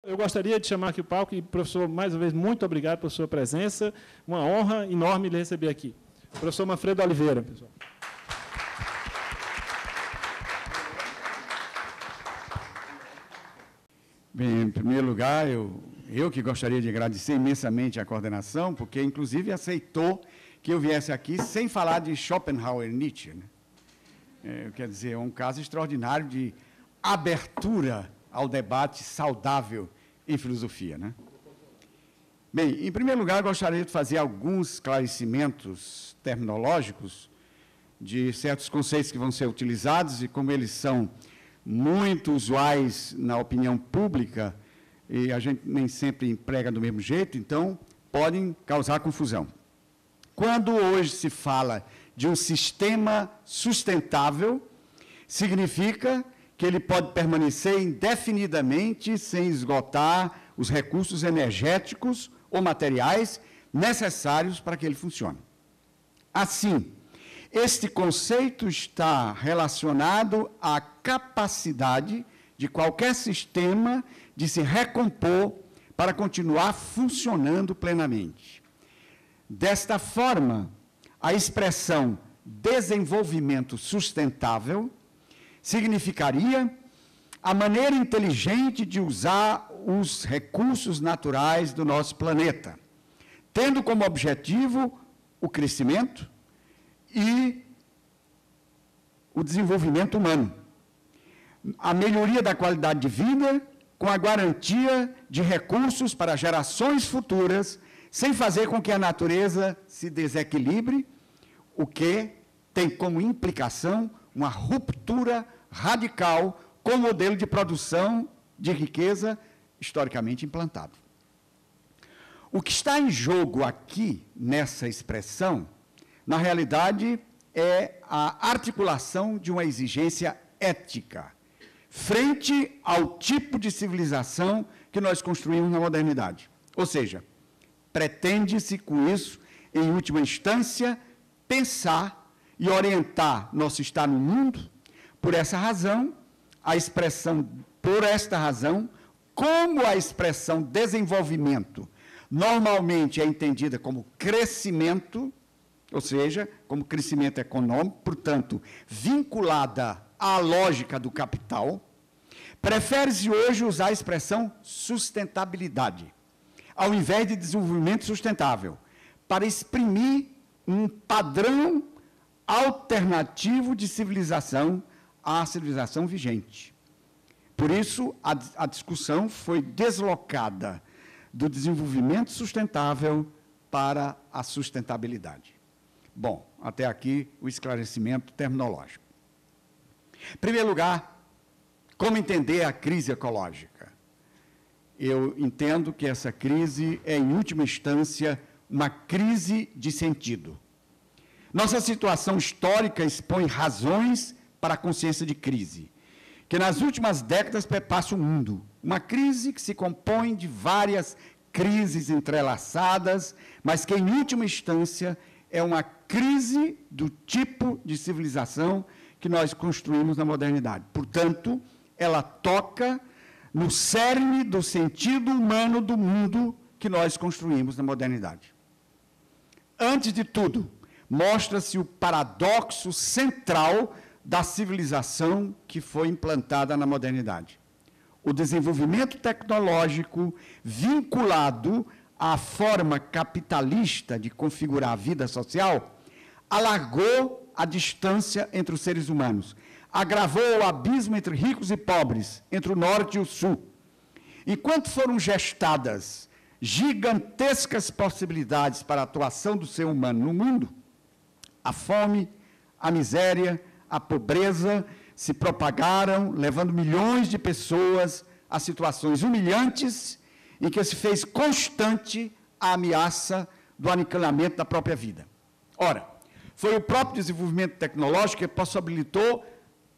Eu gostaria de chamar aqui o palco e, professor, mais uma vez, muito obrigado pela sua presença. Uma honra enorme lhe receber aqui. Professor Manfredo Oliveira, pessoal. Bem, em primeiro lugar, eu que gostaria de agradecer imensamente a coordenação, porque, inclusive, aceitou que eu viesse aqui sem falar de Schopenhauer e Nietzsche, né? Quer dizer, é um caso extraordinário de abertura ao debate saudável em filosofia, né? Bem, em primeiro lugar, gostaria de fazer alguns esclarecimentos terminológicos de certos conceitos que vão ser utilizados e como eles são muito usuais na opinião pública e a gente nem sempre emprega do mesmo jeito, então podem causar confusão. Quando hoje se fala de um sistema sustentável, significa que ele pode permanecer indefinidamente sem esgotar os recursos energéticos ou materiais necessários para que ele funcione. Assim, este conceito está relacionado à capacidade de qualquer sistema de se recompor para continuar funcionando plenamente. Desta forma, a expressão desenvolvimento sustentável significaria a maneira inteligente de usar os recursos naturais do nosso planeta, tendo como objetivo o crescimento e o desenvolvimento humano, a melhoria da qualidade de vida com a garantia de recursos para gerações futuras, sem fazer com que a natureza se desequilibre, o que tem como implicação uma ruptura radical com o modelo de produção de riqueza historicamente implantado. O que está em jogo aqui, nessa expressão, na realidade, é a articulação de uma exigência ética, frente ao tipo de civilização que nós construímos na modernidade. Ou seja, pretende-se com isso, em última instância, pensar e orientar nosso estar no mundo. Por essa razão, por esta razão, como a expressão desenvolvimento normalmente é entendida como crescimento, ou seja, como crescimento econômico, portanto, vinculada à lógica do capital, prefere-se hoje usar a expressão sustentabilidade, ao invés de desenvolvimento sustentável, para exprimir um padrão alternativo de civilização à civilização vigente. Por isso, a discussão foi deslocada do desenvolvimento sustentável para a sustentabilidade. Bom, até aqui o esclarecimento terminológico. Em primeiro lugar, como entender a crise ecológica? Eu entendo que essa crise é, em última instância, uma crise de sentido. Nossa situação histórica expõe razões para a consciência de crise, que nas últimas décadas perpassa o mundo. Uma crise que se compõe de várias crises entrelaçadas, mas que, em última instância, é uma crise do tipo de civilização que nós construímos na modernidade. Portanto, ela toca no cerne do sentido humano do mundo que nós construímos na modernidade. Antes de tudo, mostra-se o paradoxo central da civilização que foi implantada na modernidade. O desenvolvimento tecnológico vinculado à forma capitalista de configurar a vida social alargou a distância entre os seres humanos, agravou o abismo entre ricos e pobres, entre o norte e o sul. Enquanto foram gestadas gigantescas possibilidades para a atuação do ser humano no mundo, a fome, a miséria, a pobreza se propagaram, levando milhões de pessoas a situações humilhantes em que se fez constante a ameaça do aniquilamento da própria vida. Ora, foi o próprio desenvolvimento tecnológico que possibilitou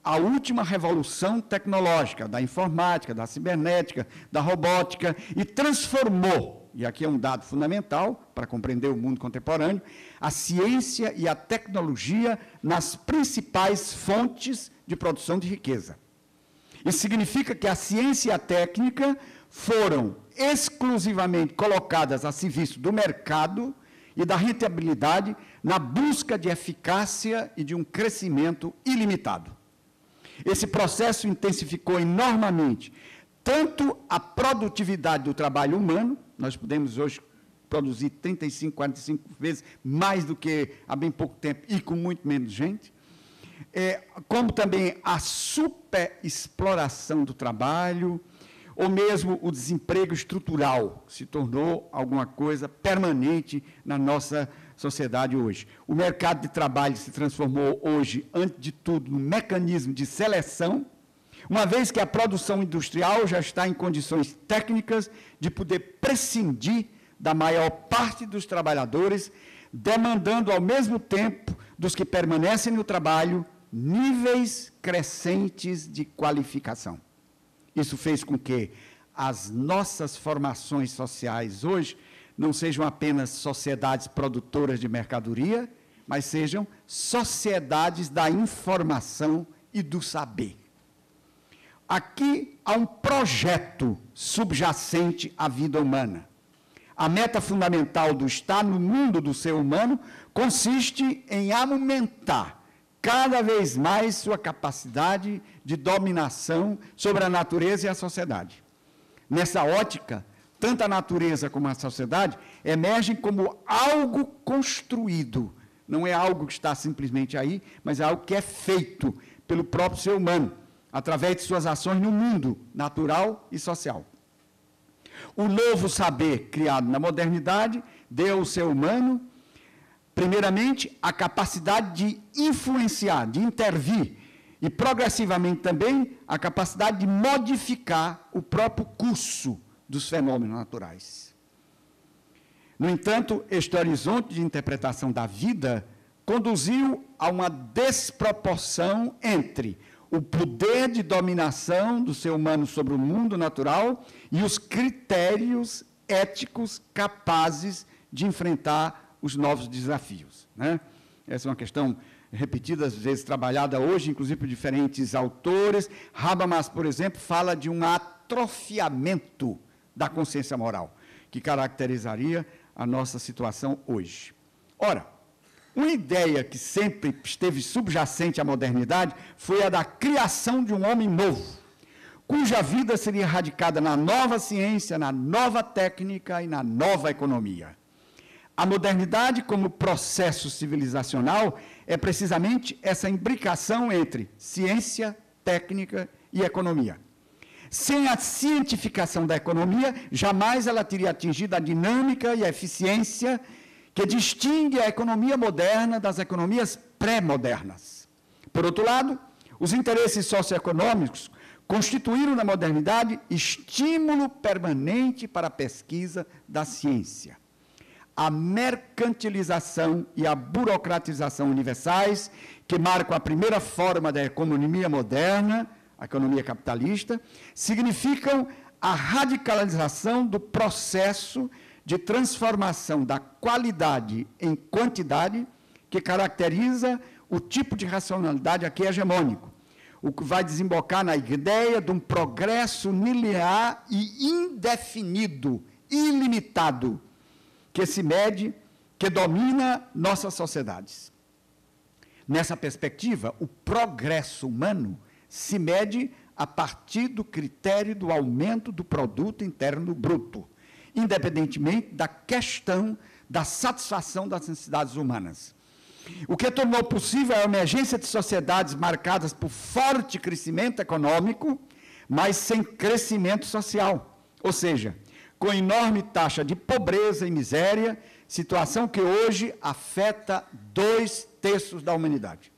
a última revolução tecnológica, da informática, da cibernética, da robótica, e transformou, e aqui é um dado fundamental para compreender o mundo contemporâneo, a ciência e a tecnologia nas principais fontes de produção de riqueza. Isso significa que a ciência e a técnica foram exclusivamente colocadas a serviço do mercado e da rentabilidade na busca de eficácia e de um crescimento ilimitado. Esse processo intensificou enormemente tanto a produtividade do trabalho humano, nós podemos hoje produzir 35, 45 vezes mais do que há bem pouco tempo e com muito menos gente, como também a superexploração do trabalho, ou mesmo o desemprego estrutural, se tornou alguma coisa permanente na nossa sociedade hoje. O mercado de trabalho se transformou hoje, antes de tudo, num mecanismo de seleção, uma vez que a produção industrial já está em condições técnicas de poder prescindir da maior parte dos trabalhadores, demandando ao mesmo tempo dos que permanecem no trabalho níveis crescentes de qualificação. Isso fez com que as nossas formações sociais hoje não sejam apenas sociedades produtoras de mercadoria, mas sejam sociedades da informação e do saber. Aqui há um projeto subjacente à vida humana. A meta fundamental do estar no mundo do ser humano consiste em aumentar cada vez mais sua capacidade de dominação sobre a natureza e a sociedade. Nessa ótica, tanto a natureza como a sociedade emergem como algo construído. Não é algo que está simplesmente aí, mas é algo que é feito pelo próprio ser humano, através de suas ações no mundo natural e social. O novo saber criado na modernidade deu ao ser humano, primeiramente, a capacidade de influenciar, de intervir, e progressivamente também a capacidade de modificar o próprio curso dos fenômenos naturais. No entanto, este horizonte de interpretação da vida conduziu a uma desproporção entre o poder de dominação do ser humano sobre o mundo natural e os critérios éticos capazes de enfrentar os novos desafios, né? Essa é uma questão repetida, às vezes trabalhada hoje, inclusive por diferentes autores. Habermas, por exemplo, fala de um atrofiamento da consciência moral, que caracterizaria a nossa situação hoje. Ora, uma ideia que sempre esteve subjacente à modernidade foi a da criação de um homem novo, cuja vida seria radicada na nova ciência, na nova técnica e na nova economia. A modernidade, como processo civilizacional, é precisamente essa imbricação entre ciência, técnica e economia. Sem a cientificação da economia, jamais ela teria atingido a dinâmica e a eficiência que distingue a economia moderna das economias pré-modernas. Por outro lado, os interesses socioeconômicos constituíram na modernidade estímulo permanente para a pesquisa da ciência. A mercantilização e a burocratização universais, que marcam a primeira forma da economia moderna, a economia capitalista, significam a radicalização do processo de transformação da qualidade em quantidade, que caracteriza o tipo de racionalidade aqui hegemônico, o que vai desembocar na ideia de um progresso linear e indefinido, ilimitado, que se mede, que domina nossas sociedades. Nessa perspectiva, o progresso humano se mede a partir do critério do aumento do produto interno bruto, independentemente da questão da satisfação das necessidades humanas. O que tornou possível a emergência de sociedades marcadas por forte crescimento econômico, mas sem crescimento social, ou seja, com enorme taxa de pobreza e miséria, situação que hoje afeta 2/3 da humanidade.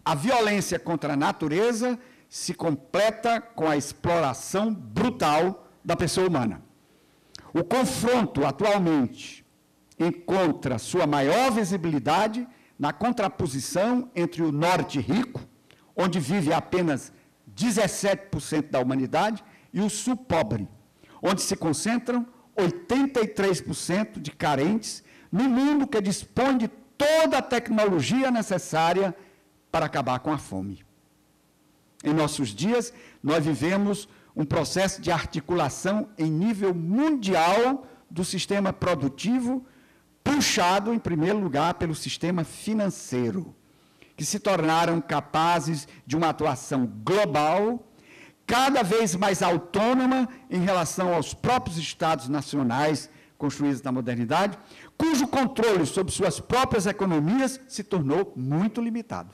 A violência contra a natureza se completa com a exploração brutal da pessoa humana. O confronto, atualmente, encontra sua maior visibilidade na contraposição entre o norte rico, onde vive apenas 17% da humanidade, e o sul pobre, onde se concentram 83% de carentes, no mundo que dispõe de toda a tecnologia necessária para acabar com a fome. Em nossos dias, nós vivemos um processo de articulação em nível mundial do sistema produtivo, puxado, em primeiro lugar, pelo sistema financeiro, que se tornaram capazes de uma atuação global, cada vez mais autônoma em relação aos próprios Estados nacionais construídos na modernidade, cujo controle sobre suas próprias economias se tornou muito limitado.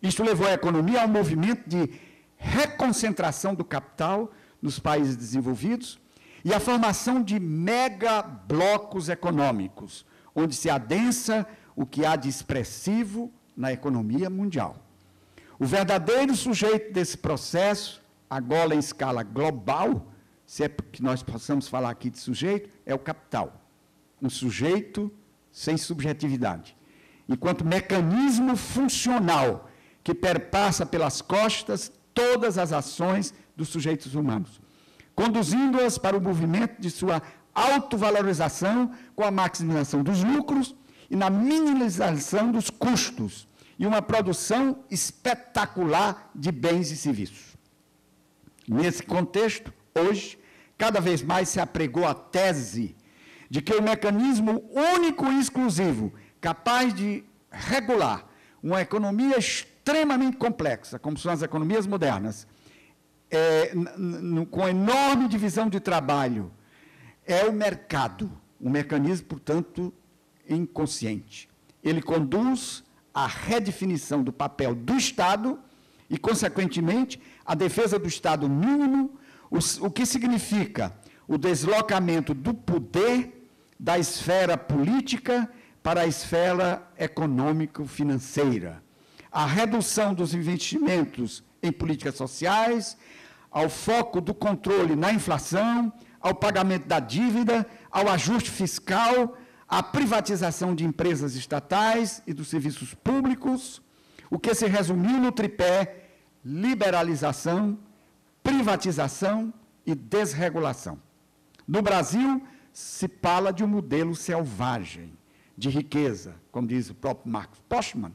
Isto levou a economia a um movimento de reconcentração do capital nos países desenvolvidos e a formação de megablocos econômicos, onde se adensa o que há de expressivo na economia mundial. O verdadeiro sujeito desse processo, agora em escala global, se é que nós possamos falar aqui de sujeito, é o capital. Um sujeito sem subjetividade. Enquanto mecanismo funcional que perpassa pelas costas todas as ações dos sujeitos humanos, conduzindo-as para o movimento de sua autovalorização com a maximização dos lucros e na minimização dos custos e uma produção espetacular de bens e serviços. Nesse contexto, hoje, cada vez mais se apregou a tese de que o mecanismo único e exclusivo capaz de regular uma economia extremamente complexa, como são as economias modernas, com enorme divisão de trabalho, é o mercado, um mecanismo, portanto, inconsciente. Ele conduz à redefinição do papel do Estado e, consequentemente, à defesa do Estado mínimo, o que significa o deslocamento do poder da esfera política para a esfera econômico-financeira, a redução dos investimentos em políticas sociais, ao foco do controle na inflação, ao pagamento da dívida, ao ajuste fiscal, à privatização de empresas estatais e dos serviços públicos, o que se resumiu no tripé liberalização, privatização e desregulação. No Brasil, se fala de um modelo selvagem de riqueza, como diz o próprio Marcos Postman.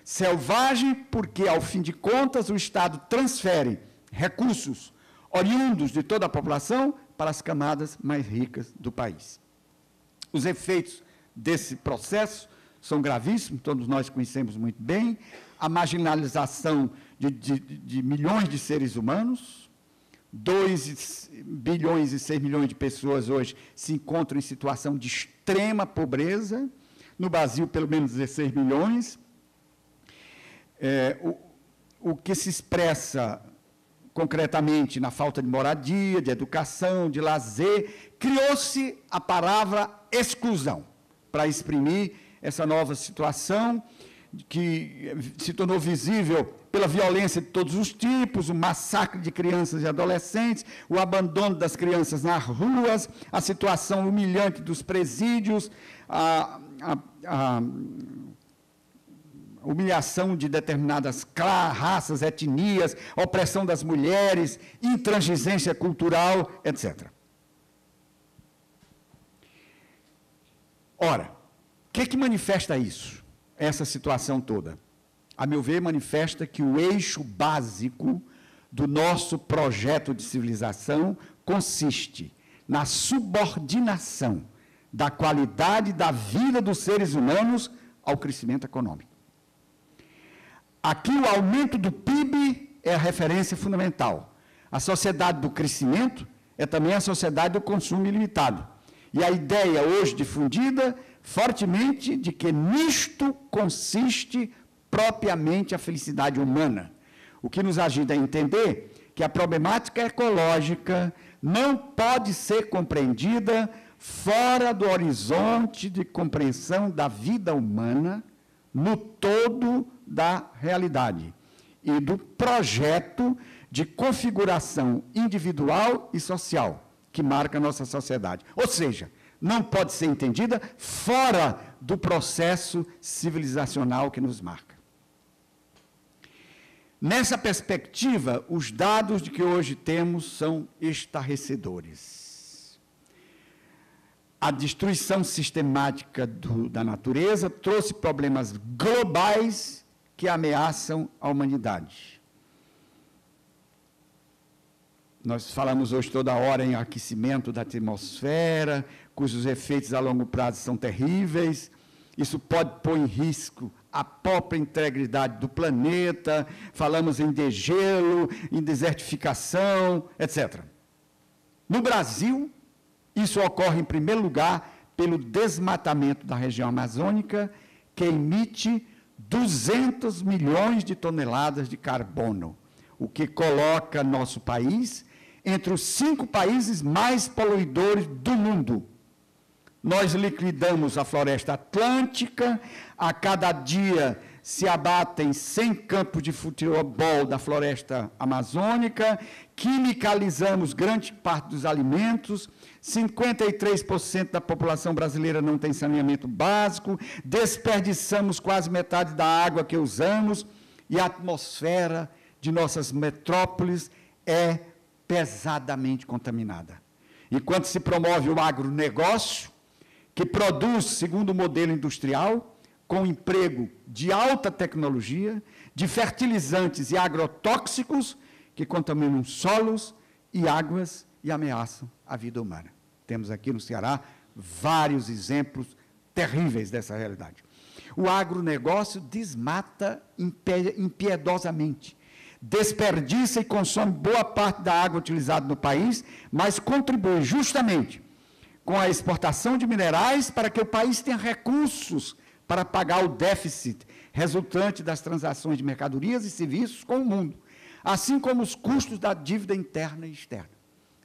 Selvagem porque, ao fim de contas, o Estado transfere recursos oriundos de toda a população para as camadas mais ricas do país. Os efeitos desse processo são gravíssimos, todos nós conhecemos muito bem, a marginalização de milhões de seres humanos, 2 bilhões e 6 milhões de pessoas hoje se encontram em situação de extrema pobreza, no Brasil pelo menos 16 milhões, o que se expressa concretamente na falta de moradia, de educação, de lazer, criou-se a palavra exclusão, para exprimir essa nova situação, que se tornou visível pela violência de todos os tipos, o massacre de crianças e adolescentes, o abandono das crianças nas ruas, a situação humilhante dos presídios, a humilhação de determinadas raças, etnias, opressão das mulheres, intransigência cultural, etc. Ora, o que manifesta isso, essa situação toda? A meu ver, manifesta que o eixo básico do nosso projeto de civilização consiste na subordinação da qualidade da vida dos seres humanos ao crescimento econômico. Aqui o aumento do PIB é a referência fundamental. A sociedade do crescimento é também a sociedade do consumo ilimitado. E a ideia hoje difundida fortemente de que nisto consiste propriamente a felicidade humana, o que nos ajuda a entender que a problemática ecológica não pode ser compreendida fora do horizonte de compreensão da vida humana no todo da realidade e do projeto de configuração individual e social que marca a nossa sociedade. Ou seja, não pode ser entendida fora do processo civilizacional que nos marca. Nessa perspectiva, os dados de que hoje temos são estarrecedores. A destruição sistemática da natureza trouxe problemas globais que ameaçam a humanidade. Nós falamos hoje toda hora em aquecimento da atmosfera, cujos efeitos a longo prazo são terríveis. Isso pode pôr em risco a própria integridade do planeta. Falamos em degelo, em desertificação, etc. No Brasil, isso ocorre, em primeiro lugar, pelo desmatamento da região amazônica, que emite 200 milhões de toneladas de carbono, o que coloca nosso país entre os 5 países mais poluidores do mundo. Nós liquidamos a floresta atlântica, a cada dia se abatem 100 campos de futebol da floresta amazônica, quimicalizamos grande parte dos alimentos, 53% da população brasileira não tem saneamento básico, desperdiçamos quase metade da água que usamos, e a atmosfera de nossas metrópoles é pesadamente contaminada. Enquanto se promove o agronegócio, que produz segundo o modelo industrial, com emprego de alta tecnologia, de fertilizantes e agrotóxicos, que contaminam solos e águas e ameaçam a vida humana. Temos aqui no Ceará vários exemplos terríveis dessa realidade. O agronegócio desmata impiedosamente, desperdiça e consome boa parte da água utilizada no país, mas contribui justamente com a exportação de minerais para que o país tenha recursos para pagar o déficit resultante das transações de mercadorias e serviços com o mundo, assim como os custos da dívida interna e externa.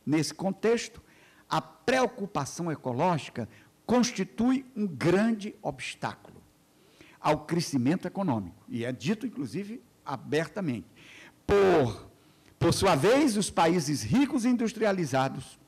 Nesse contexto, a preocupação ecológica constitui um grande obstáculo ao crescimento econômico, e é dito, inclusive, abertamente. Por sua vez, os países ricos e industrializados,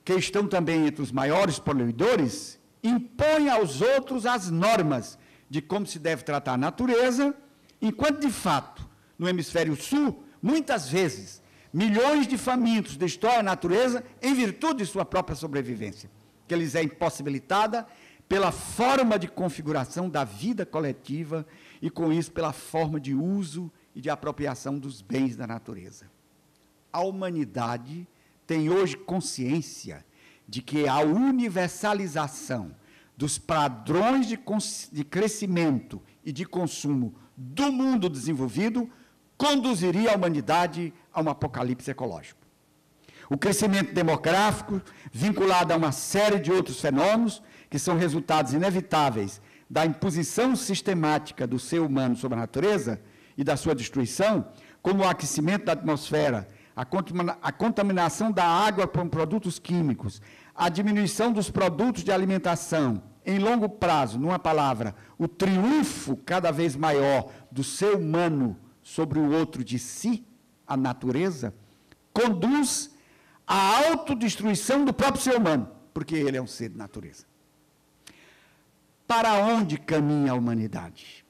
que estão também entre os maiores poluidores, impõem aos outros as normas de como se deve tratar a natureza, enquanto, de fato, no hemisfério sul, muitas vezes, milhões de famintos destroem a natureza em virtude de sua própria sobrevivência, que lhes é impossibilitada pela forma de configuração da vida coletiva e, com isso, pela forma de uso e de apropriação dos bens da natureza. A humanidade tem hoje consciência de que a universalização dos padrões de crescimento e de consumo do mundo desenvolvido conduziria a humanidade a um apocalipse ecológico. O crescimento demográfico, vinculado a uma série de outros fenômenos, que são resultados inevitáveis da imposição sistemática do ser humano sobre a natureza e da sua destruição, como o aquecimento da atmosfera, a contaminação da água com produtos químicos, a diminuição dos produtos de alimentação, em longo prazo, numa palavra, o triunfo cada vez maior do ser humano sobre o outro de si, a natureza, conduz à autodestruição do próprio ser humano, porque ele é um ser de natureza. Para onde caminha a humanidade?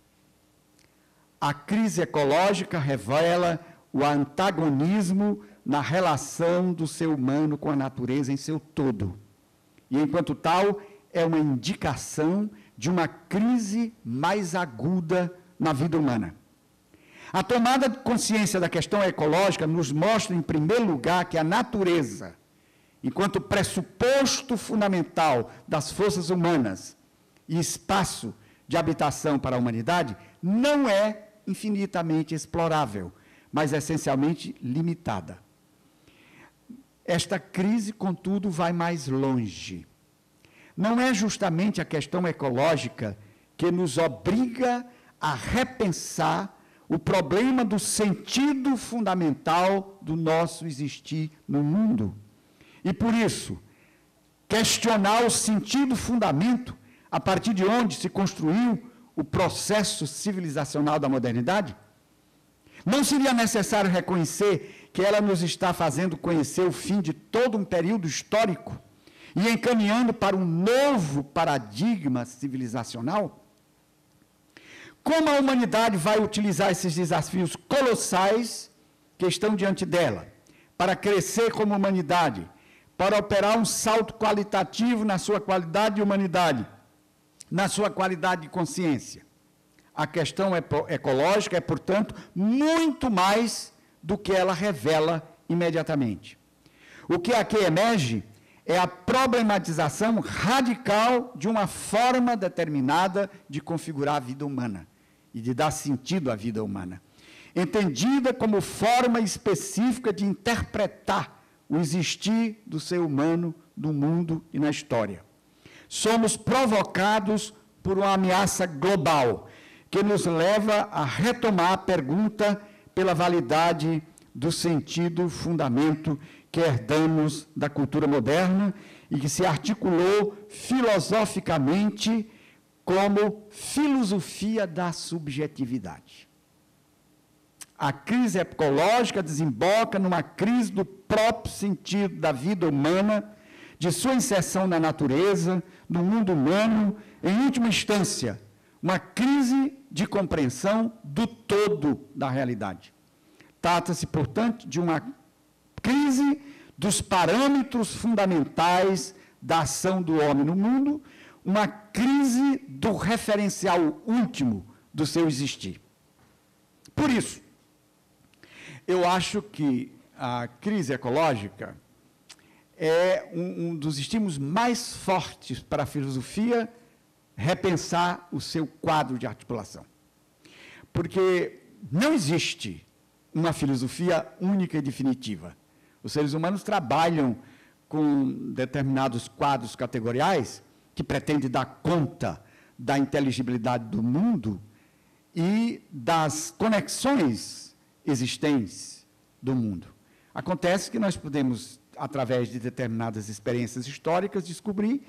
A crise ecológica revela o antagonismo na relação do ser humano com a natureza em seu todo. E, enquanto tal, é uma indicação de uma crise mais aguda na vida humana. A tomada de consciência da questão ecológica nos mostra, em primeiro lugar, que a natureza, enquanto pressuposto fundamental das forças humanas e espaço de habitação para a humanidade, não é infinitamente explorável, mas essencialmente limitada. Esta crise, contudo, vai mais longe. Não é justamente a questão ecológica que nos obriga a repensar o problema do sentido fundamental do nosso existir no mundo. E, por isso, questionar o sentido fundamento a partir de onde se construiu o processo civilizacional da modernidade? Não seria necessário reconhecer que ela nos está fazendo conhecer o fim de todo um período histórico e encaminhando para um novo paradigma civilizacional? Como a humanidade vai utilizar esses desafios colossais que estão diante dela para crescer como humanidade, para operar um salto qualitativo na sua qualidade de humanidade, na sua qualidade de consciência? A questão ecológica é, portanto, muito mais do que ela revela imediatamente. O que aqui emerge é a problematização radical de uma forma determinada de configurar a vida humana e de dar sentido à vida humana, entendida como forma específica de interpretar o existir do ser humano no mundo e na história. Somos provocados por uma ameaça global que nos leva a retomar a pergunta pela validade do sentido, fundamento que herdamos da cultura moderna e que se articulou filosoficamente como filosofia da subjetividade. A crise ecológica desemboca numa crise do próprio sentido da vida humana, de sua inserção na natureza, no mundo humano, em última instância, uma crise de compreensão do todo da realidade. Trata-se, portanto, de uma crise dos parâmetros fundamentais da ação do homem no mundo, uma crise do referencial último do seu existir. Por isso, eu acho que a crise ecológica é um dos estímulos mais fortes para a filosofia repensar o seu quadro de articulação. Porque não existe uma filosofia única e definitiva. Os seres humanos trabalham com determinados quadros categoriais que pretendem dar conta da inteligibilidade do mundo e das conexões existentes do mundo. Acontece que nós podemos, através de determinadas experiências históricas, descobrir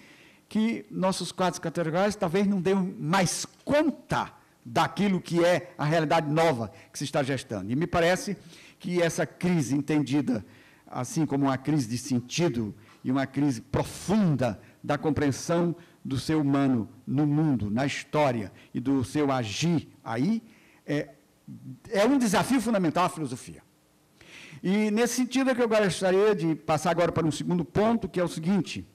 que nossos quadros categoriais talvez não dêem mais conta daquilo que é a realidade nova que se está gestando. E me parece que essa crise entendida assim como uma crise de sentido e uma crise profunda da compreensão do ser humano no mundo, na história e do seu agir aí, é um desafio fundamental à filosofia. E, nesse sentido, é que eu gostaria de passar agora para um segundo ponto, que é o seguinte: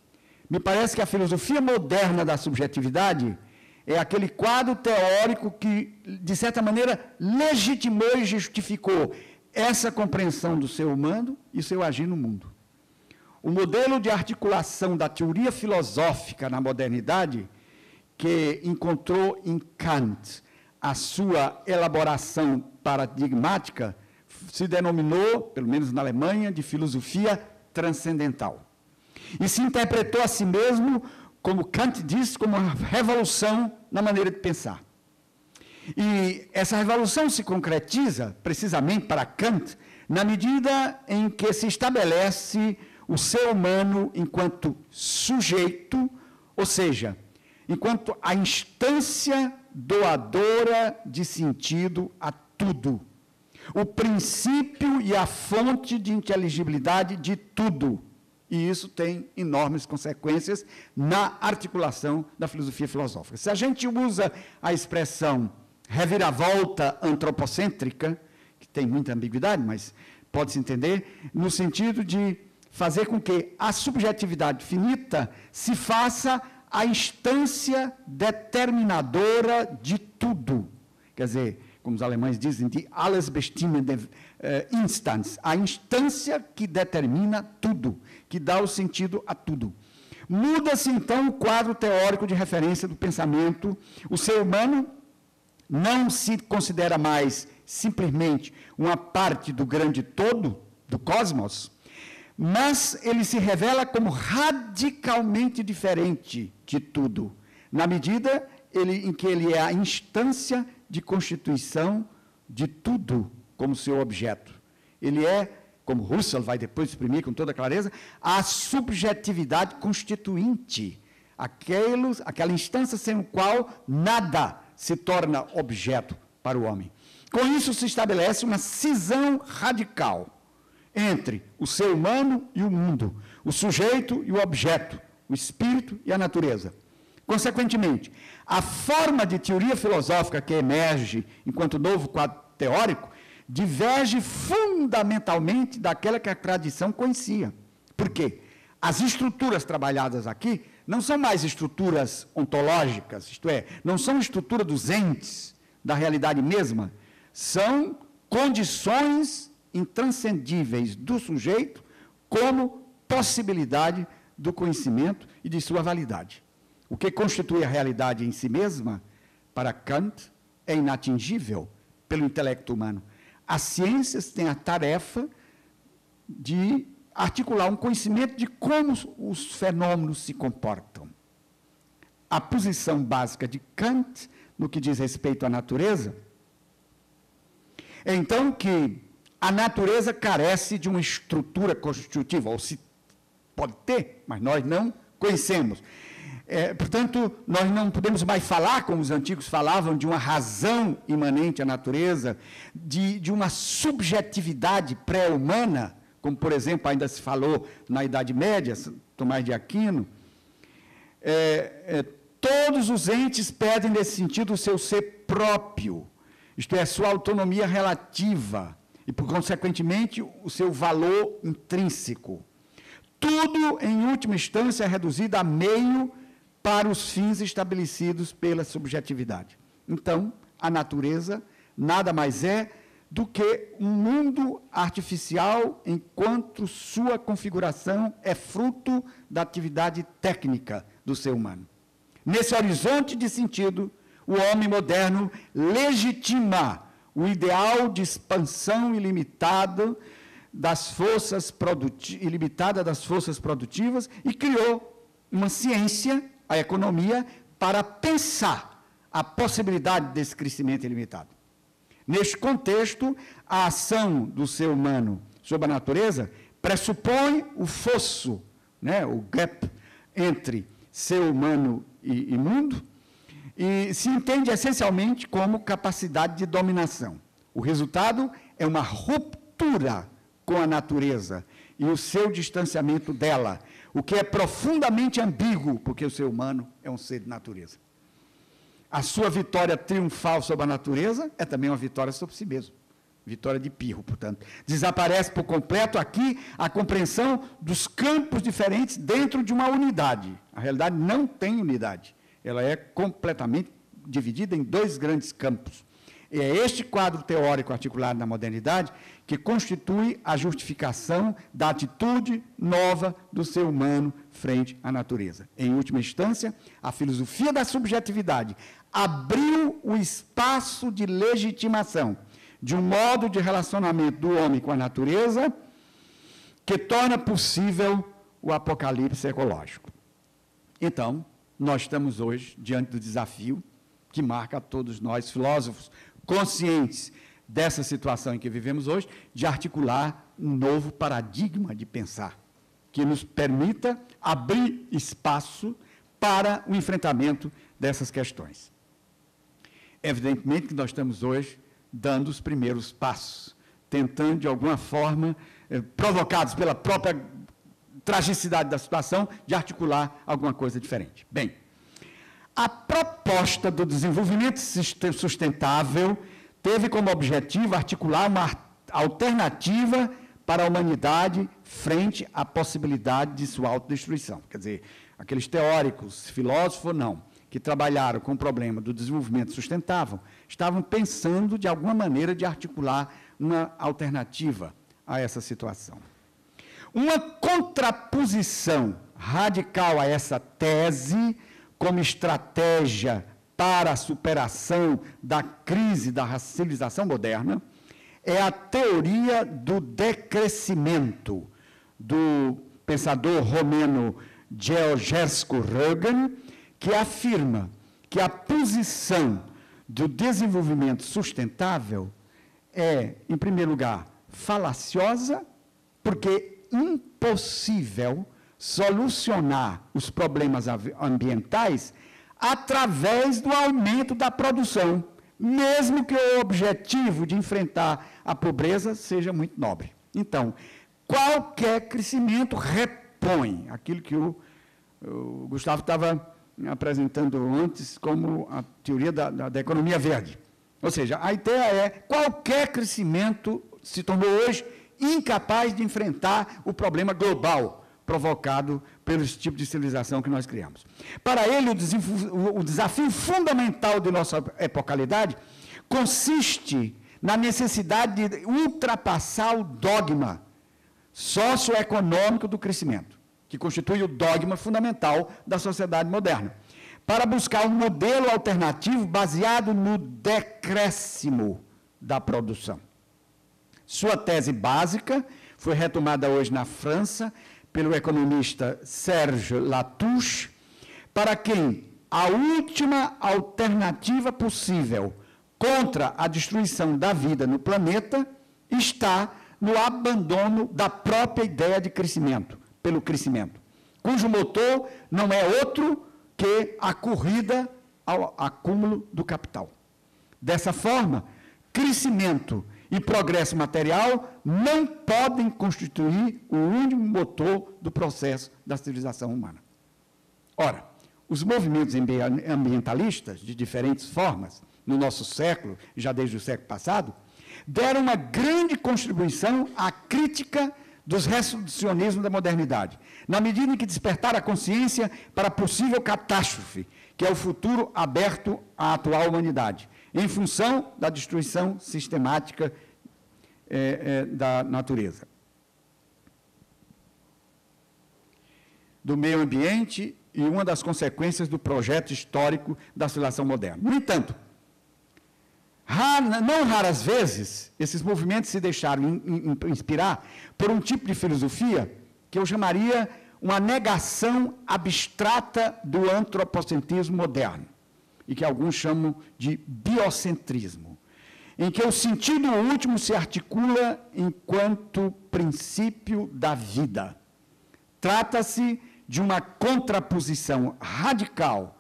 me parece que a filosofia moderna da subjetividade é aquele quadro teórico que, de certa maneira, legitimou e justificou essa compreensão do ser humano e seu agir no mundo. O modelo de articulação da teoria filosófica na modernidade, que encontrou em Kant a sua elaboração paradigmática, se denominou, pelo menos na Alemanha, de filosofia transcendental. E se interpretou a si mesmo, como Kant disse, como uma revolução na maneira de pensar. E essa revolução se concretiza, precisamente para Kant, na medida em que se estabelece o ser humano enquanto sujeito, ou seja, enquanto a instância doadora de sentido a tudo, o princípio e a fonte de inteligibilidade de tudo. E isso tem enormes consequências na articulação da filosofia filosófica. Se a gente usa a expressão reviravolta antropocêntrica, que tem muita ambiguidade, mas pode-se entender, no sentido de fazer com que a subjetividade finita se faça a instância determinadora de tudo. Quer dizer, como os alemães dizem, die alles bestimmende Instanz, a instância que determina tudo, que dá o sentido a tudo. Muda-se, então, o quadro teórico de referência do pensamento. O ser humano não se considera mais simplesmente uma parte do grande todo, do cosmos, mas ele se revela como radicalmente diferente de tudo, na medida em que ele é a instância de constituição de tudo como seu objeto. Ele é, como Husserl vai depois exprimir com toda clareza, a subjetividade constituinte, aquela instância sem a qual nada se torna objeto para o homem. Com isso se estabelece uma cisão radical entre o ser humano e o mundo, o sujeito e o objeto, o espírito e a natureza. Consequentemente, a forma de teoria filosófica que emerge enquanto novo quadro teórico diverge fundamentalmente daquela que a tradição conhecia. Por quê? As estruturas trabalhadas aqui não são mais estruturas ontológicas, isto é, não são estrutura dos entes, da realidade mesma, são condições intranscendíveis do sujeito como possibilidade do conhecimento e de sua validade. O que constitui a realidade em si mesma, para Kant, é inatingível pelo intelecto humano. As ciências têm a tarefa de articular um conhecimento de como os fenômenos se comportam. A posição básica de Kant, no que diz respeito à natureza, é então que a natureza carece de uma estrutura constitutiva, ou se pode ter, mas nós não conhecemos. Portanto, nós não podemos mais falar, como os antigos falavam, de uma razão imanente à natureza, de uma subjetividade pré-humana, como, por exemplo, ainda se falou na Idade Média, Tomás de Aquino. Todos os entes perdem, nesse sentido, o seu ser próprio, isto é, a sua autonomia relativa, e, por consequentemente, o seu valor intrínseco. Tudo, em última instância, é reduzido a meio para os fins estabelecidos pela subjetividade. Então, a natureza nada mais é do que um mundo artificial, enquanto sua configuração é fruto da atividade técnica do ser humano. Nesse horizonte de sentido, o homem moderno legitima o ideal de expansão ilimitada das forças produtivas e criou uma ciência, a economia, para pensar a possibilidade desse crescimento ilimitado. Neste contexto, a ação do ser humano sobre a natureza pressupõe o fosso, o gap entre ser humano e mundo, e se entende essencialmente como capacidade de dominação. O resultado é uma ruptura com a natureza e o seu distanciamento dela, o que é profundamente ambíguo, porque o ser humano é um ser de natureza. A sua vitória triunfal sobre a natureza é também uma vitória sobre si mesmo. Vitória de Pirro, portanto. Desaparece por completo aqui a compreensão dos campos diferentes dentro de uma unidade. A realidade não tem unidade. Ela é completamente dividida em dois grandes campos. E é este quadro teórico articulado na modernidade que constitui a justificação da atitude nova do ser humano frente à natureza. Em última instância, a filosofia da subjetividade abriu o espaço de legitimação de um modo de relacionamento do homem com a natureza que torna possível o apocalipse ecológico. Então, nós estamos hoje diante do desafio que marca a todos nós, filósofos, conscientes dessa situação em que vivemos hoje, de articular um novo paradigma de pensar, que nos permita abrir espaço para o enfrentamento dessas questões. Evidentemente que nós estamos hoje dando os primeiros passos, tentando, de alguma forma, provocados pela própria tragicidade da situação, de articular alguma coisa diferente. Bem, a proposta do desenvolvimento sustentável teve como objetivo articular uma alternativa para a humanidade frente à possibilidade de sua autodestruição. Quer dizer, aqueles teóricos, filósofos não, que trabalharam com o problema do desenvolvimento sustentável, estavam pensando, de alguma maneira, de articular uma alternativa a essa situação. Uma contraposição radical a essa tese, como estratégia para a superação da crise da civilização moderna, é a teoria do decrescimento do pensador romeno Georgescu Roegen, que afirma que a posição do desenvolvimento sustentável é, em primeiro lugar, falaciosa, porque impossível solucionar os problemas ambientais através do aumento da produção, mesmo que o objetivo de enfrentar a pobreza seja muito nobre. Então, qualquer crescimento repõe aquilo que o Gustavo estava apresentando antes como a teoria da economia verde. Ou seja, a ideia é qualquer crescimento se tornou hoje incapaz de enfrentar o problema global provocado pelo tipo de civilização que nós criamos. Para ele, o desafio fundamental de nossa epocalidade consiste na necessidade de ultrapassar o dogma socioeconômico do crescimento, que constitui o dogma fundamental da sociedade moderna, para buscar um modelo alternativo baseado no decréscimo da produção. Sua tese básica foi retomada hoje na França pelo economista Serge Latouche, para quem a última alternativa possível contra a destruição da vida no planeta está no abandono da própria ideia de crescimento, pelo crescimento, cujo motor não é outro que a corrida ao acúmulo do capital. Dessa forma, crescimento e progresso material não podem constituir o único motor do processo da civilização humana. Ora, os movimentos ambientalistas, de diferentes formas, no nosso século, já desde o século passado, deram uma grande contribuição à crítica dos reducionismos da modernidade, na medida em que despertaram a consciência para a possível catástrofe, que é o futuro aberto à atual humanidade, em função da destruição sistemática da natureza, do meio ambiente e uma das consequências do projeto histórico da civilização moderna. No entanto, não raras vezes, esses movimentos se deixaram inspirar por um tipo de filosofia que eu chamaria uma negação abstrata do antropocentrismo moderno, e que alguns chamam de biocentrismo, em que o sentido último se articula enquanto princípio da vida. Trata-se de uma contraposição radical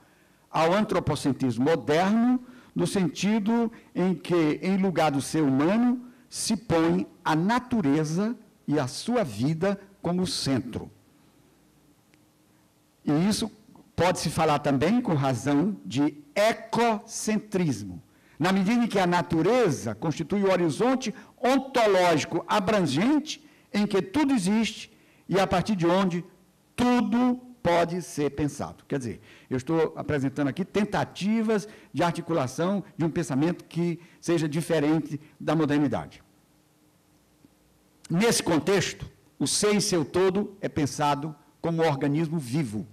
ao antropocentrismo moderno, no sentido em que, em lugar do ser humano, se põe a natureza e a sua vida como centro. E isso pode-se falar também, com razão, de ecocentrismo, na medida em que a natureza constitui o horizonte ontológico abrangente em que tudo existe e a partir de onde tudo pode ser pensado. Quer dizer, eu estou apresentando aqui tentativas de articulação de um pensamento que seja diferente da modernidade. Nesse contexto, o ser em seu todo é pensado como um organismo vivo,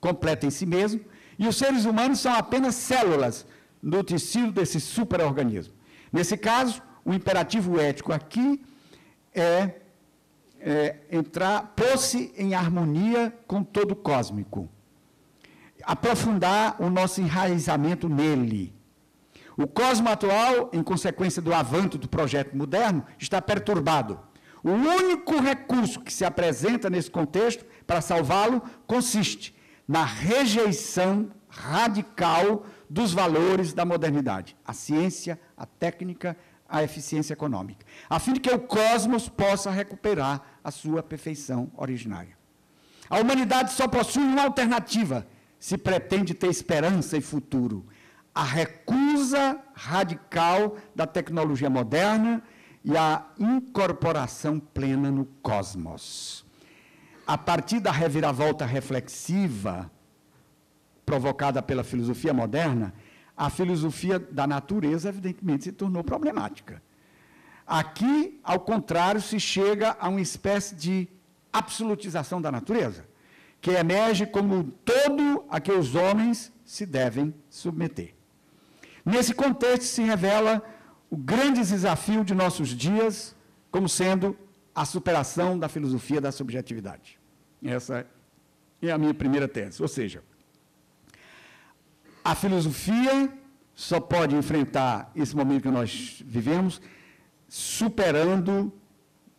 completo em si mesmo, e os seres humanos são apenas células no tecido desse superorganismo. Nesse caso, o imperativo ético aqui é pôr-se em harmonia com todo o cósmico, aprofundar o nosso enraizamento nele. O cosmo atual, em consequência do avanço do projeto moderno, está perturbado. O único recurso que se apresenta nesse contexto para salvá-lo consiste na rejeição radical dos valores da modernidade, a ciência, a técnica, a eficiência econômica, a fim de que o cosmos possa recuperar a sua perfeição originária. A humanidade só possui uma alternativa se pretende ter esperança e futuro: a recusa radical da tecnologia moderna e a incorporação plena no cosmos. A partir da reviravolta reflexiva provocada pela filosofia moderna, a filosofia da natureza, evidentemente, se tornou problemática. Aqui, ao contrário, se chega a uma espécie de absolutização da natureza, que emerge como todo a que os homens se devem submeter. Nesse contexto, se revela o grande desafio de nossos dias, como sendo a superação da filosofia da subjetividade. Essa é a minha primeira tese. Ou seja, a filosofia só pode enfrentar esse momento que nós vivemos superando,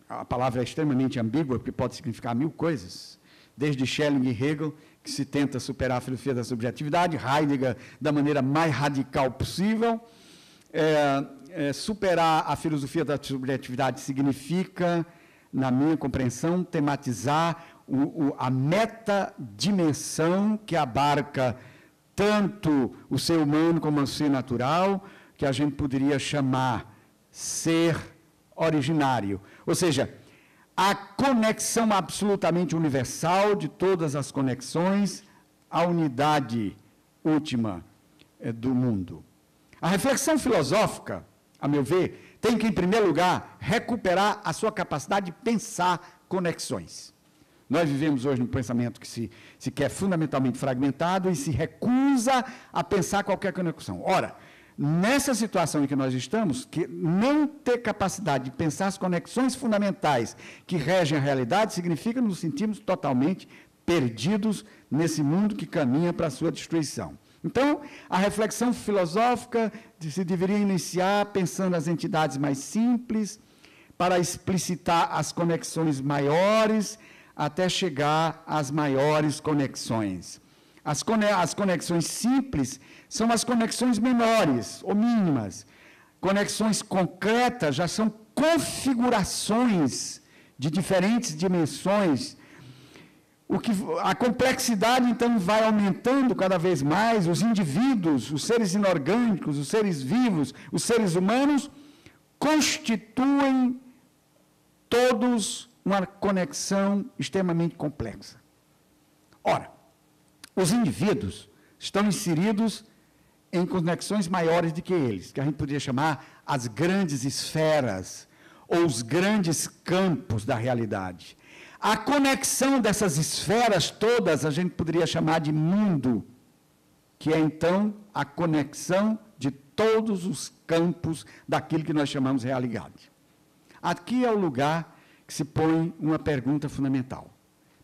a palavra é extremamente ambígua, porque pode significar mil coisas, desde Schelling e Hegel, que se tenta superar a filosofia da subjetividade, Heidegger da maneira mais radical possível. Superar a filosofia da subjetividade significa, na minha compreensão, tematizar a metadimensão que abarca tanto o ser humano como o ser natural, que a gente poderia chamar ser originário. Ou seja, a conexão absolutamente universal de todas as conexões, a unidade última do mundo. A reflexão filosófica, a meu ver, tem que, em primeiro lugar, recuperar a sua capacidade de pensar conexões. Nós vivemos hoje num pensamento que se quer fundamentalmente fragmentado e se recusa a pensar qualquer conexão. Ora, nessa situação em que nós estamos, que não ter capacidade de pensar as conexões fundamentais que regem a realidade, significa nos sentirmos totalmente perdidos nesse mundo que caminha para a sua destruição. Então, a reflexão filosófica se deveria iniciar pensando as entidades mais simples, para explicitar as conexões maiores, até chegar às maiores conexões. As conexões simples são as conexões menores ou mínimas. Conexões concretas já são configurações de diferentes dimensões. A complexidade, então, vai aumentando cada vez mais. Os indivíduos, os seres inorgânicos, os seres vivos, os seres humanos, constituem todos uma conexão extremamente complexa. Ora, os indivíduos estão inseridos em conexões maiores do que eles, que a gente poderia chamar as grandes esferas, ou os grandes campos da realidade. A conexão dessas esferas todas, a gente poderia chamar de mundo, que é, então, a conexão de todos os campos daquilo que nós chamamos de realidade. Aqui é o lugar que se põe uma pergunta fundamental.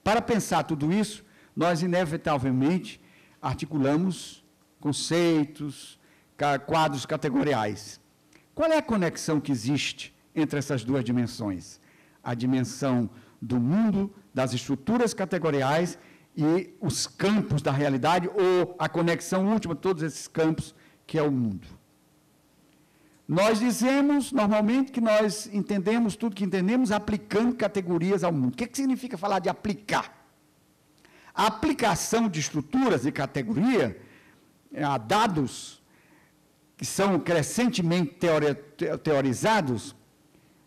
Para pensar tudo isso, nós, inevitavelmente, articulamos conceitos, quadros categoriais. Qual é a conexão que existe entre essas duas dimensões? A dimensão do mundo, das estruturas categoriais e os campos da realidade, ou a conexão última de todos esses campos, que é o mundo. Nós dizemos, normalmente, que nós entendemos tudo que entendemos aplicando categorias ao mundo. O que significa falar de aplicar? A aplicação de estruturas e categoria a dados que são crescentemente teorizados,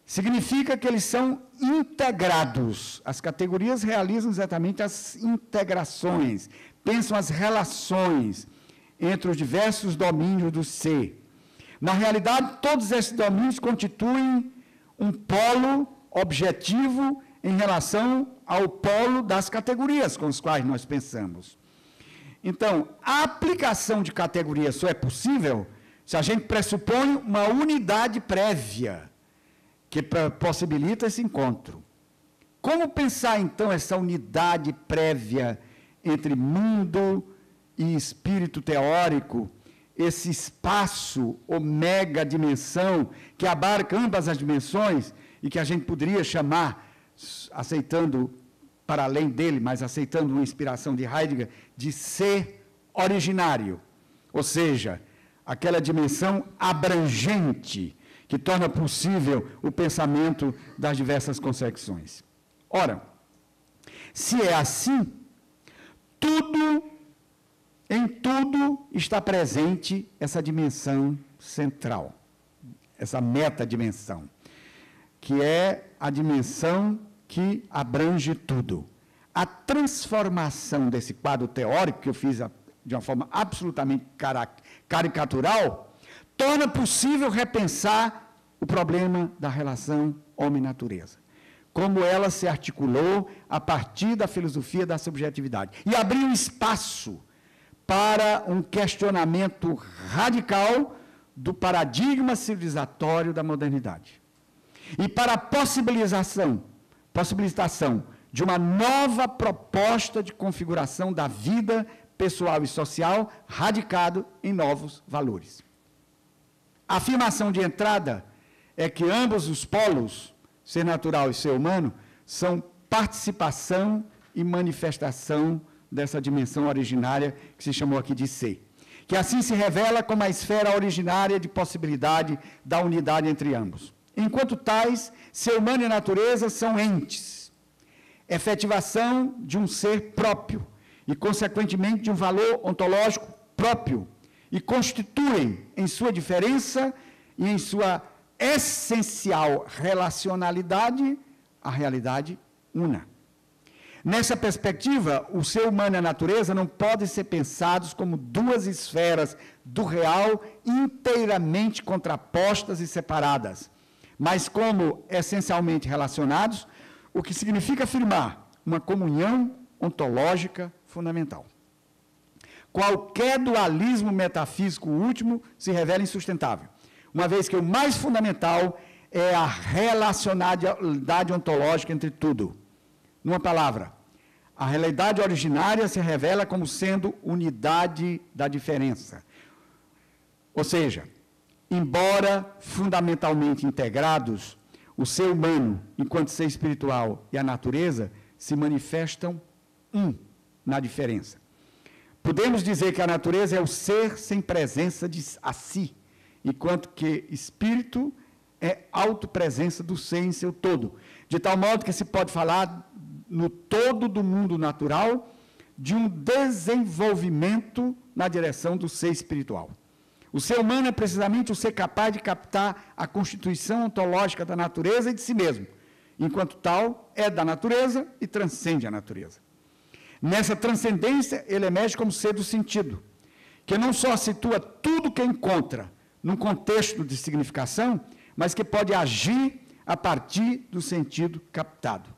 significa que eles são integrados. As categorias realizam exatamente as integrações, pensam as relações entre os diversos domínios do ser. Na realidade, todos esses domínios constituem um polo objetivo em relação ao polo das categorias com as quais nós pensamos. Então, a aplicação de categorias só é possível se a gente pressupõe uma unidade prévia que possibilita esse encontro. Como pensar, então, essa unidade prévia entre mundo e espírito teórico, esse espaço ou mega dimensão que abarca ambas as dimensões e que a gente poderia chamar, aceitando para além dele, mas aceitando uma inspiração de Heidegger, de ser originário, ou seja, aquela dimensão abrangente que torna possível o pensamento das diversas concepções. Ora, se é assim, em tudo está presente essa dimensão central, essa metadimensão, que é a dimensão que abrange tudo. A transformação desse quadro teórico, que eu fiz de uma forma absolutamente caricatural, torna possível repensar o problema da relação homem-natureza, como ela se articulou a partir da filosofia da subjetividade, e abriu espaço para um questionamento radical do paradigma civilizatório da modernidade, e para a possibilitação de uma nova proposta de configuração da vida pessoal e social, radicado em novos valores. A afirmação de entrada é que ambos os polos, ser natural e ser humano, são participação e manifestação dessa dimensão originária que se chamou aqui de ser, que assim se revela como a esfera originária de possibilidade da unidade entre ambos. Enquanto tais, ser humano e natureza são entes, efetivação de um ser próprio e, consequentemente, de um valor ontológico próprio, e constituem, em sua diferença e em sua essencial relacionalidade, a realidade una. Nessa perspectiva, o ser humano e a natureza não podem ser pensados como duas esferas do real inteiramente contrapostas e separadas, mas como essencialmente relacionados, o que significa afirmar uma comunhão ontológica fundamental. Qualquer dualismo metafísico último se revela insustentável, uma vez que o mais fundamental é a relacionalidade ontológica entre tudo. Numa palavra, a realidade originária se revela como sendo unidade da diferença. Ou seja, embora fundamentalmente integrados, o ser humano, enquanto ser espiritual, e a natureza se manifestam na diferença. Podemos dizer que a natureza é o ser sem presença a si, enquanto que espírito é autopresença do ser em seu todo, de tal modo que se pode falar no todo do mundo natural de um desenvolvimento na direção do ser espiritual. O ser humano é precisamente o ser capaz de captar a constituição ontológica da natureza e de si mesmo, enquanto tal é da natureza e transcende a natureza. Nessa transcendência, ele emerge como ser do sentido, que não só situa tudo que encontra num contexto de significação, mas que pode agir a partir do sentido captado.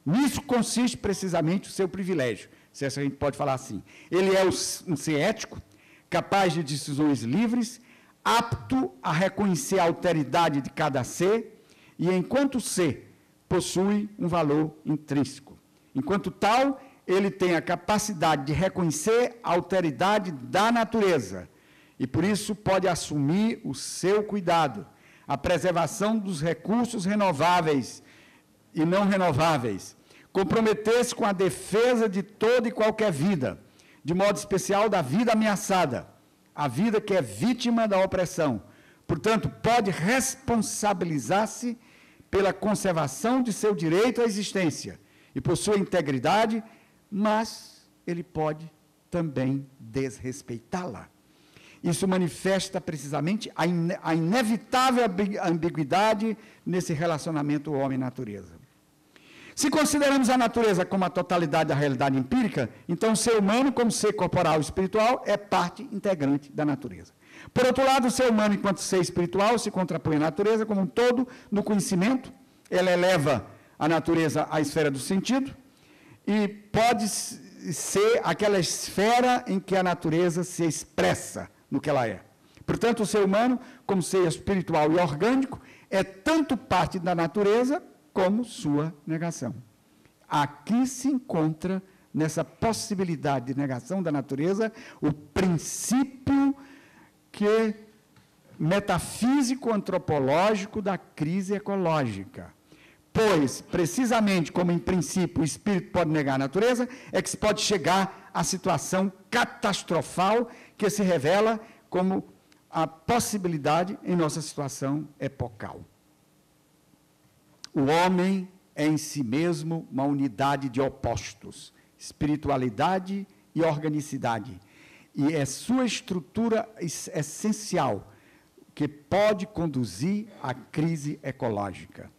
Nisso consiste precisamente o seu privilégio, se a gente pode falar assim. Ele é um ser ético, capaz de decisões livres, apto a reconhecer a alteridade de cada ser, e enquanto ser, possui um valor intrínseco. Enquanto tal, ele tem a capacidade de reconhecer a alteridade da natureza, e por isso pode assumir o seu cuidado, a preservação dos recursos renováveis e não renováveis, comprometer-se com a defesa de toda e qualquer vida, de modo especial da vida ameaçada, a vida que é vítima da opressão. Portanto, pode responsabilizar-se pela conservação de seu direito à existência e por sua integridade, mas ele pode também desrespeitá-la. Isso manifesta precisamente a inevitável ambiguidade nesse relacionamento homem-natureza. Se consideramos a natureza como a totalidade da realidade empírica, então o ser humano, como ser corporal e espiritual, é parte integrante da natureza. Por outro lado, o ser humano, enquanto ser espiritual, se contrapõe à natureza como um todo no conhecimento. Ela eleva a natureza à esfera do sentido e pode ser aquela esfera em que a natureza se expressa no que ela é. Portanto, o ser humano, como ser espiritual e orgânico, é tanto parte da natureza como sua negação. Aqui se encontra, nessa possibilidade de negação da natureza, o princípio metafísico-antropológico da crise ecológica. Pois, precisamente como em princípio o espírito pode negar a natureza, é que se pode chegar à situação catastrofal que se revela como a possibilidade em nossa situação epocal. O homem é em si mesmo uma unidade de opostos, espiritualidade e organicidade, e é sua estrutura essencial que pode conduzir à crise ecológica.